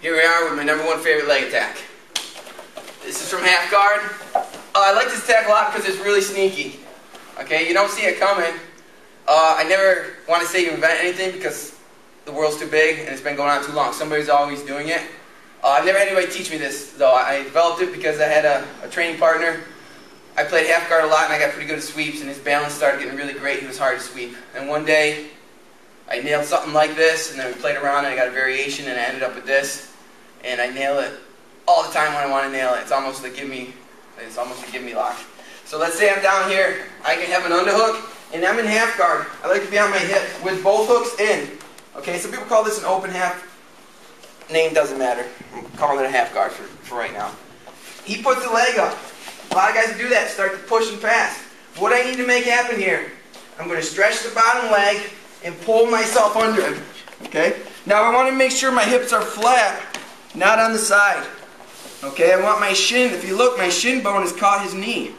Here we are with my #1 favorite leg attack. This is from half guard. I like this attack a lot because it's really sneaky. Okay, you don't see it coming. I never want to say you invent anything because the world's too big and it's been going on too long. Somebody's always doing it. I've never had anybody teach me this though. I developed it because I had a training partner. I played half guard a lot and I got pretty good at sweeps, and his balance started getting really great. He was hard to sweep. And one day I nailed something like this, and then we played around and I got a variation and I ended up with this. And I nail it all the time when I want to nail it. It's almost a give me lock. So let's say I'm down here, I can have an underhook, and I'm in half guard. I like to be on my hip with both hooks in. Okay, some people call this an open half. Name doesn't matter. I'm calling it a half guard for right now. He puts the leg up. A lot of guys do that, start to push and pass. What I need to make happen here, I'm going to stretch the bottom leg and pull myself under him. Okay? Now I want to make sure my hips are flat, not on the side. Okay, I want my shin, if you look, my shin bone has caught his knee.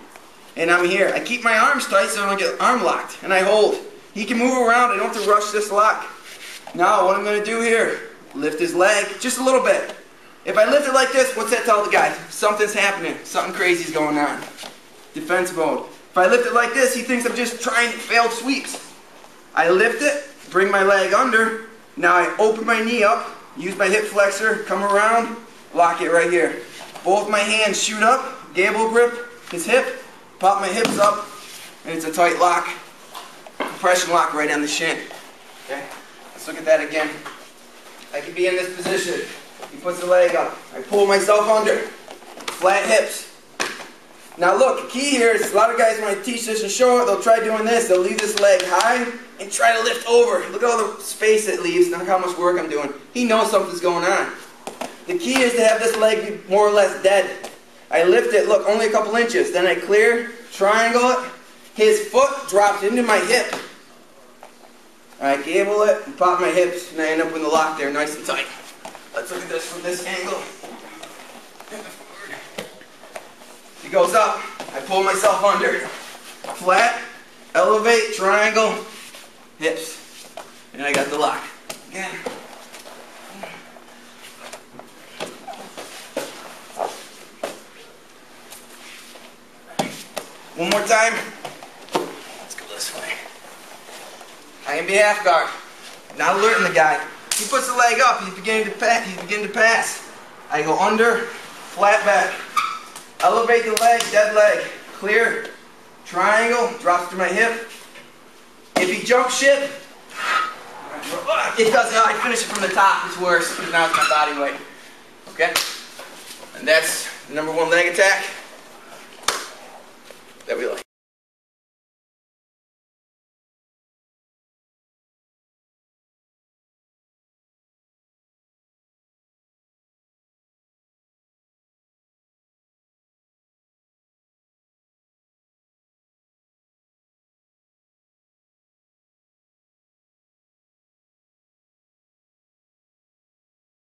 And I'm here. I keep my arms tight so I don't get arm locked. And I hold. He can move around, I don't have to rush this lock. Now what I'm going to do here, lift his leg just a little bit. If I lift it like this, what's that tell the guy? Something's happening. Something crazy's going on. Defense mode. If I lift it like this, he thinks I'm just trying failed sweeps. I lift it, bring my leg under. Now I open my knee up, use my hip flexor, come around, lock it right here. Both my hands shoot up, gable grip his hip, pop my hips up, and it's a tight lock. Compression lock right on the shin. Okay? Let's look at that again. I can be in this position. He puts the leg up. I pull myself under. Flat hips. Now look, the key here is a lot of guys when I teach this and show it, they'll try doing this. They'll leave this leg high and try to lift over. Look at all the space it leaves. Look how much work I'm doing. He knows something's going on. The key is to have this leg be more or less dead. I lift it, look, only a couple inches. Then I clear, triangle it. His foot drops into my hip. I gable it and pop my hips, and I end up with the lock there nice and tight. Let's look at this from this angle. He goes up, I pull myself under. Flat, elevate, triangle, hips. And I got the lock. Again. One more time. Let's go this way. I can be half guard. Not alerting the guy. He puts the leg up. He's beginning to pass. I go under, flat back. Elevate the leg, dead leg. Clear. Triangle. Drops to my hip. If he jumps ship, it doesn't. I finish it from the top. It's worse because now it's my body weight. Okay? And that's the #1 leg attack that we like.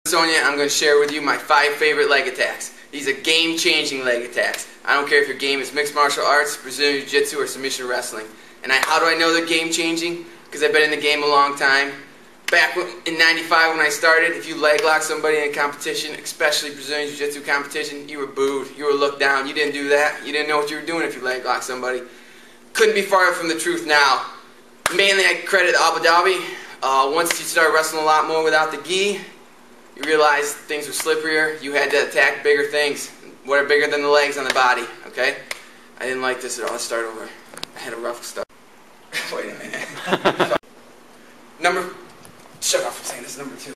Sonia, I'm going to share with you my 5 favorite leg attacks. These are game-changing leg attacks. I don't care if your game is mixed martial arts, Brazilian Jiu-Jitsu, or submission wrestling. And how do I know they're game-changing? Because I've been in the game a long time. Back in '95 when I started, if you leg lock somebody in a competition, especially Brazilian Jiu-Jitsu competition, you were booed. You were looked down. You didn't do that. You didn't know what you were doing if you leg locked somebody. Couldn't be farther from the truth now. Mainly I credit Abu Dhabi. Once you start wrestling a lot more without the gi, you realized things were slipperier. You had to attack bigger things. What are bigger than the legs on the body, okay? I didn't like this at all. Let's start over. I had a rough start. Wait a minute. Shut off from saying this, #2.